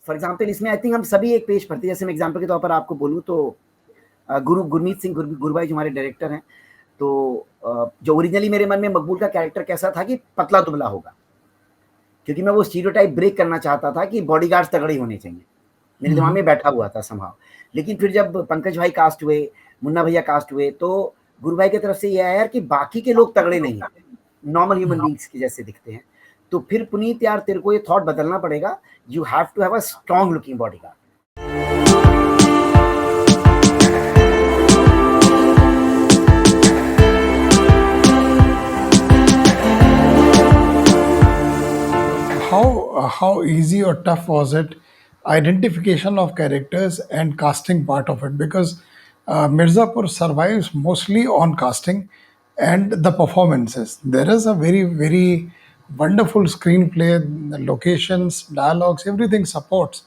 For example इसमें I think हम सभी एक पेज पढ़ते हैं। जैसे मैं एग्जाम्पल के तौर पर आपको बोलूँ तो गुरमीत सिंह गुरबाई जो हमारे डायरेक्टर हैं, तो जो ओरिजिनली मेरे मन में मकबूल का कैरेक्टर कैसा था कि पतला दुबला होगा, क्योंकि मैं वो स्टीरियोटाइप ब्रेक करना चाहता था कि बॉडीगार्ड्स तगड़े होने चाहिए। मेरे दिमाग में बैठा हुआ था समहाउ। लेकिन फिर जब पंकज भाई कास्ट हुए, मुन्ना भैया कास्ट हुए, तो गुरु भाई की तरफ से ये आया यार कि बाकी के लोग तगड़े नहीं हैं, नॉर्मल ह्यूमन बींग्स के जैसे दिखते हैं। तो फिर पुनीत यार तेरे को ये थॉट बदलना पड़ेगा, you have to have a strong looking bodyguard. How easy or tough was it, identification of characters and casting part of it? Because Mirzapur survives mostly on casting and the performances. There is a very wonderful screenplay, the locations, dialogues, everything supports,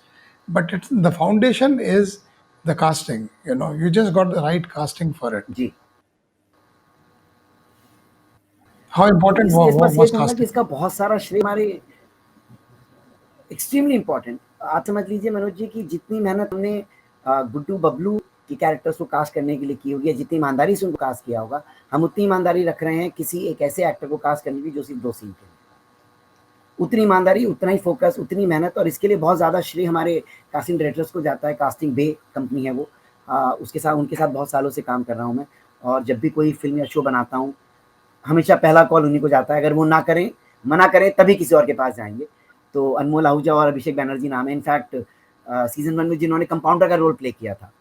but the foundation is the casting. You just got the right casting for it. जी, How तो important इस बस ये was कहूंगा कि casting? इसका बहुत सारा श्रेय हमारे एक्सट्रीमली इंपॉर्टेंट। आप समझ लीजिए मनोज जी की जितनी मेहनत हमने गुड्डू बबलू की कैरेक्टर्स को कास्ट करने के लिए की होगी, जितनी ईमानदारी से उनको कास्ट किया होगा, हम उतनी ईमानदारी रख रहे हैं किसी एक ऐसे एक्टर को कास्ट करने की जो सिर्फ 2 सीन के लिए। उतनी ईमानदारी, उतना ही फोकस, उतनी मेहनत, और इसके लिए बहुत ज़्यादा श्रेय हमारे कास्टिंग डायरेक्टर्स को जाता है। कास्टिंग बे कंपनी है वो, उनके साथ बहुत सालों से काम कर रहा हूँ मैं, और जब भी कोई फिल्म या शो बनाता हूँ, हमेशा पहला कॉल उन्हीं को जाता है। अगर वो मना करें तभी किसी और के पास जाएँगे। तो अनमोल आहूजा और अभिषेक बैनर्जी नाम है। इनफैक्ट सीज़न 1 में जिन्होंने कंपाउंडर का रोल प्ले किया था,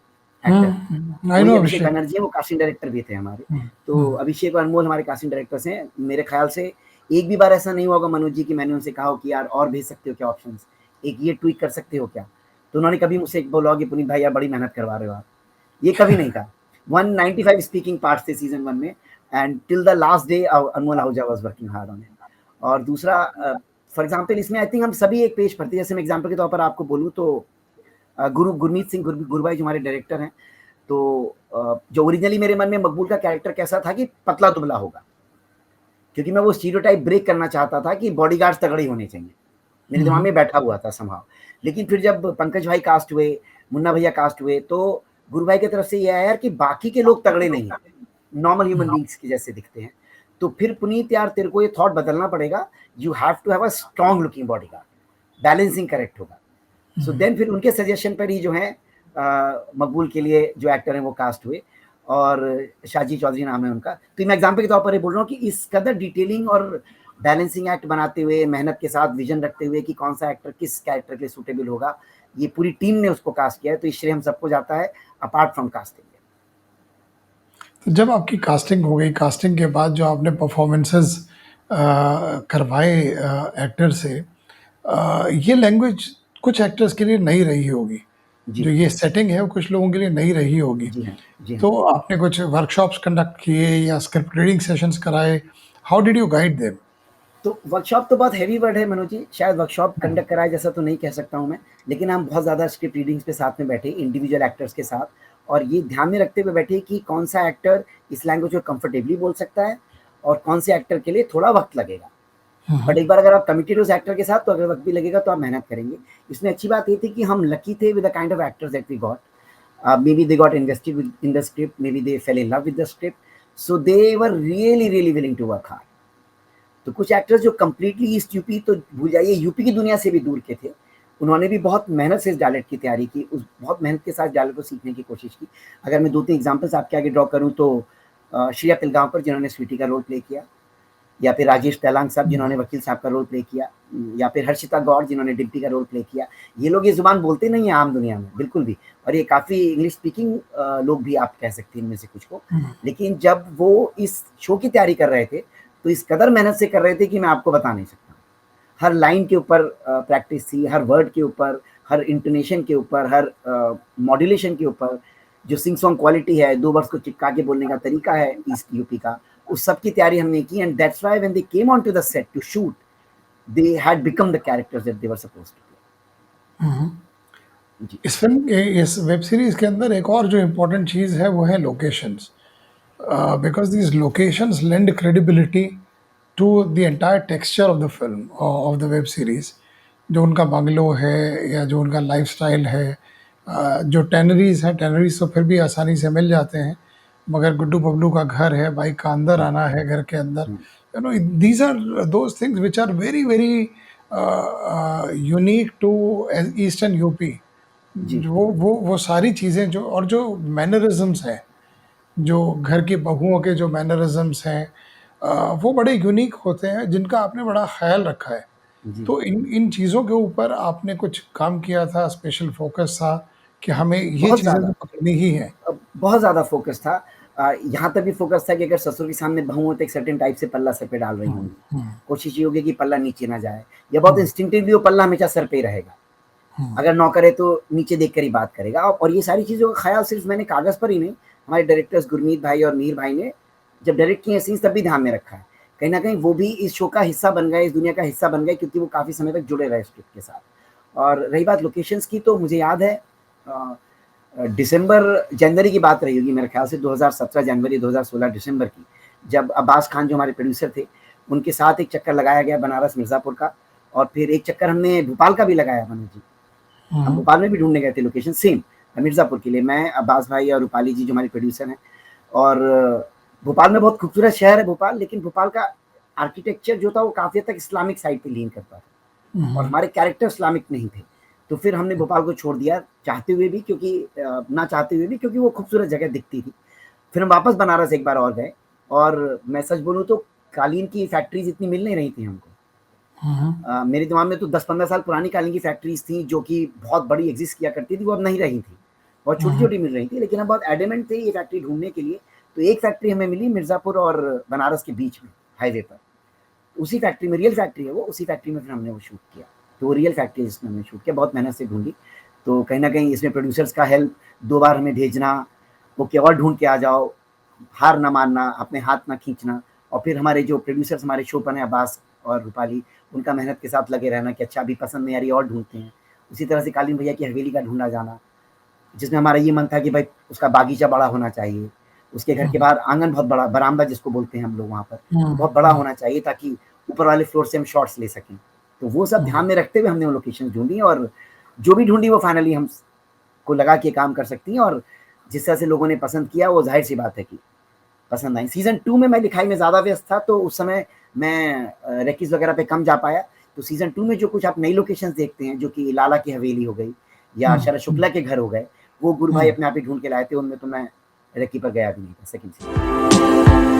एक्टर, I वही know अभिषेक Abhishek. बैनर्जी हैं, वो कास्टिंग डायरेक्टर भी थे हमारे। तो अभिषेक और अनमोल हमारे कास्टिंग डायरेक्टर्स हैं। मेरे ख्याल से एक भी बार ऐसा नहीं हुआ होगा मनोज जी कि मैंने उनसे कहा हो कि यार और भेज सकते हो क्या ऑप्शंस? एक ये ट्वीक कर सकते हो क्या? तो उन्होंने कभी मुझसे बोला हो कि पुनीत भाई यार बड़ी मेहनत करवा रहे हो आप। ये कभी नहीं कहा। 195 स्पीकिंग पार्ट्स थे सीज़न 1 में, and till the last day Anmol Ahuja was working hard on it. और दूसरा फॉर एग्जाम्पल इसमें आई थिंक हम सभी एक पेज पढ़ते हैं। जैसे मैं एग्जाम्पल के तौर पर आपको बोलूँ तो गुरमीत सिंह गुरबाई जो हमारे डायरेक्टर हैं, तो जो ओरिजिनली मेरे मन में मकबूल का कैरेक्टर कैसा था कि पतला दुबला होगा, क्योंकि मैं वो स्टीरियोटाइप ब्रेक करना चाहता था कि बॉडीगार्ड्स तगड़े होने चाहिए। मेरे दिमाग में बैठा हुआ था समहाउ। लेकिन फिर जब पंकज भाई कास्ट हुए, मुन्ना भैया कास्ट हुए, तो गुरु भाई की तरफ से ये आया यार कि बाकी के लोग तगड़े नहीं हैं, नॉर्मल ह्यूमन बींग्स के जैसे दिखते हैं। तो फिर पुनीत यार तेरे को ये थॉट बदलना पड़ेगा, you have to have a strong looking bodyguard, balancing correct होगा। सो देन फिर उनके सजेशन पर ही जो है मकबूल के लिए जो एक्टर हैं वो कास्ट हुए, और शाजी चौधरी नाम है उनका। तो मैं एग्जाम्पल के तौर पर ये बोल रहा हूँ कि इस कदर डिटेलिंग और बैलेंसिंग एक्ट बनाते हुए, मेहनत के साथ विजन रखते हुए कि कौन सा एक्टर किस कैरेक्टर के लिए सूटेबल होगा, ये पूरी टीम ने उसको कास्ट किया है। तो इस श्रेय हम सबको जाता है अपार्ट फ्रॉम कास्टिंग। तो जब आपकी कास्टिंग हो गई, कास्टिंग के बाद जो आपने परफॉर्मेंसेस करवाए एक्टर से, ये लैंग्वेज कुछ एक्टर्स के लिए नहीं रही होगी। जी जो ये सेटिंग है वो कुछ लोगों के लिए नहीं रही होगी। जी हाँ, जी हाँ। तो आपने कुछ वर्कशॉप्स कंडक्ट किए या स्क्रिप्ट रीडिंग सेशंस कराए? How did you guide them? तो वर्कशॉप तो बहुत हैवी वर्ड है मनोज जी, शायद वर्कशॉप कंडक्ट कराए जैसा तो नहीं कह सकता हूँ मैं, लेकिन हम बहुत ज़्यादा स्क्रिप्ट रीडिंग्स पे साथ में बैठे इंडिविजुअल एक्टर्स के साथ, और ये ध्यान में रखते हुए बैठे कि कौन सा एक्टर इस लैंग्वेज को कंफर्टेबली बोल सकता है और कौन से एक्टर के लिए थोड़ा वक्त लगेगा। बट एक बार अगर आप कमिटेड हो उस एक्टर के साथ, तो अगर वक्त भी लगेगा तो आप मेहनत करेंगे। इसमें अच्छी बात ये थी कि हम लकी थे with the kind of actors that we got. Maybe they got invested in the script, maybe they fell in love with the script, so they were really willing to work hard. तो कुछ actors जो completely east UP, तो भूल जाइए, UP की दुनिया से भी दूर के थे, उन्होंने भी बहुत मेहनत से इस डायलेक्ट की तैयारी की, उस बहुत मेहनत के साथ डायलेक्ट को सीखने की कोशिश की। अगर मैं 2-3 एग्जांपल्स आपके आगे ड्रॉ करूँ तो श्रेया पिलगांवकर जिन्होंने स्वीटी का रोल प्ले किया, या फिर राजेश तेलांग साहब जिन्होंने वकील साहब का रोल प्ले किया, या फिर हर्षिता गौड़ जिन्होंने डिम्पी का रोल प्ले किया। ये लोग ये ज़ुबान बोलते नहीं हैं आम दुनिया में, बिल्कुल भी, और ये काफ़ी इंग्लिश स्पीकिंग लोग भी आप कह सकते हैं इनमें से कुछ को। लेकिन जब वो इस शो की तैयारी कर रहे थे, तो इस कदर मेहनत से कर रहे थे कि मैं आपको बता नहीं सकता। हर लाइन के ऊपर प्रैक्टिस थी, हर वर्ड के ऊपर, हर इंटोनेशन के ऊपर, हर मॉड्यूलेशन के ऊपर, जो सिंग सॉन्ग क्वालिटी है, 2 वर्ड्स को चिपका के बोलने का तरीका है ईस्ट यूपी का, उस सब की तैयारी हमने की। And that's why when they came on to the set to shoot, they had become the characters that they were supposed to play. जी। इस फिल्म के, इस वेब सीरीज के अंदर एक और जो इम्पोर्टेंट चीज़ है वो है locations, because these locations lend credibility to the entire texture of the film, of the web series. जो उनका बंगलो है या जो उनका लाइफस्टाइल है। जो टैनरीज हैं, टैनरीज तो फिर भी आसानी से मिल जाते हैं, मगर गुड्डू बबलू का घर है, बाइक का अंदर हुँ, आना है घर के अंदर, hmm, you know, these are those things which are very very unique to eastern UP. जी, वो सारी चीज़ें जो, और जो मैनरिज्म्स हैं, जो घर की बहुओं के जो मैनरिज्म्स हैं, वो बड़े यूनिक होते हैं, जिनका आपने बड़ा ख़्याल रखा है। जी। तो इन इन चीज़ों के ऊपर आपने कुछ काम किया था, स्पेशल फ़ोकस था कि हमें ये बहुत चीज़ें ज़्यादा। तो पकड़नी ही हैं? बहुत ज़्यादा फ़ोकस था। यहाँ तक भी फ़ोकस था कि अगर ससुर के सामने बहू हो तो एक सर्टेन टाइप से पल्ला सर पे डाल रही हुँ, होंगी। हुँ, कोशिश ये होगी कि पल्ला नीचे ना जाए, या बहुत हुँ, इंस्टिंक्टिवली वो पल्ला हमेशा सर पे ही रहेगा। हुँ, अगर नौकर है तो नीचे देख कर ही बात करेगा, और ये सारी चीज़ों का ख़्याल सिर्फ़ मैंने कागज़ पर ही नहीं, हमारे डायरेक्टर्स गुरमीत भाई और मीर भाई ने जब डायरेक्ट किए सीन्स तब भी ध्यान में रखा है। कहीं न कहीं वो भी इस शो का हिस्सा बन गए, इस दुनिया का हिस्सा बन गए, क्योंकि वो काफ़ी समय तक जुड़े रहे स्क्रिप्ट के साथ। और रही बात लोकेशंस की, तो मुझे याद है अ दिसंबर जनवरी की बात रही होगी मेरे ख़्याल से, 2017 जनवरी 2016 दिसंबर की, जब अब्बास खान जो हमारे प्रोड्यूसर थे, उनके साथ एक चक्कर लगाया गया बनारस मिर्ज़ापुर का, और फिर एक चक्कर हमने भोपाल का भी लगाया मनोज जी। हम हुँ, भोपाल में भी ढूँढने गए थे लोकेशन सेम मिर्ज़ापुर के लिए, मैं, अब्बास भाई और रूपाली जी जो हमारे प्रोड्यूसर हैं। और भोपाल में बहुत खूबसूरत शहर है भोपाल, लेकिन भोपाल का आर्किटेक्चर जो था वो काफ़ी हद तक इस्लामिक साइड पे लीन करता था, और हुँ, हमारे कैरेक्टर इस्लामिक नहीं थे। तो फिर हमने भोपाल को छोड़ दिया, चाहते हुए भी, क्योंकि ना चाहते हुए भी, क्योंकि वो खूबसूरत जगह दिखती थी। फिर हम वापस बनारस एक बार और गए, और मैं सच बोलूँ तो कालीन की फैक्ट्रीज़ इतनी मिल नहीं रही थी हमको। हुँ, मेरे दिमाग में तो 10-15 साल पुरानी कालीन की फैक्ट्रीज़ थी जो कि बहुत बड़ी एक्सिस्ट किया करती थी, वो अब नहीं रही थी। बहुत हुँ, छोटी-छोटी मिल रही थी, लेकिन हम बहुत एडमेंट थे ये फैक्ट्री ढूँढने के लिए। तो एक फैक्ट्री हमें मिली मिर्ज़ापुर और बनारस के बीच में, हाईवे पर। उसी फैक्ट्री में, रियल फैक्ट्री है वो, उसी फैक्ट्री में फिर हमने वो शूट किया। तो वो रियल फैक्ट्री है जिसमें हमने शूट किया, बहुत मेहनत से ढूँढी। तो कहीं न कहीं इसमें प्रोड्यूसर्स का हेल्प, 2 बार हमें भेजना, वो कि और ढूँढ के आ जाओ, हार ना मानना, अपने हाथ ना खींचना, और फिर हमारे जो प्रोड्यूसर्स हमारे शो पर हैं, अब्बास और रूपाली, उनका मेहनत के साथ लगे रहना कि अच्छा अभी पसंद नहीं आ रही है और ढूँढते हैं। उसी तरह से कालीन भैया की हवेली का ढूँढा जाना, जिसमें हमारा ये मन था कि भाई उसका बागीचा बड़ा होना चाहिए, उसके घर के हुँ, बाहर आँगन बहुत बड़ा, बरामदा जिसको बोलते हैं हम लोग वहाँ पर, हुँ, बहुत बड़ा हुँ, होना चाहिए ताकि ऊपर वाले फ्लोर से हम शॉट्स ले सकें। तो वो सब हुँ, ध्यान में रखते हुए हमने वो लोकेशंस ढूँढी, और जो भी ढूँढी वो फाइनली हम स को लगा कि ये काम कर सकती हैं, और जिस तरह से लोगों ने पसंद किया वो ज़ाहिर-सी बात है कि पसंद आई। सीज़न 2 में मैं लिखाई में ज़्यादा व्यस्त था, तो उस समय मैं रेकीज़ वगैरह पे कम जा पाया। तो सीज़न 2 में जो कुछ आप नई लोकेशंस देखते हैं, जो कि लाला की हवेली हो गई या हुँ, शरद शुक्ला के घर हो गए, वो गुरु भाई हुँ। अपने आप ही ढूँढ के लाए थे, उनमें तो मैं रेकी पर गया भी नहीं था सेकंड सीज़न में।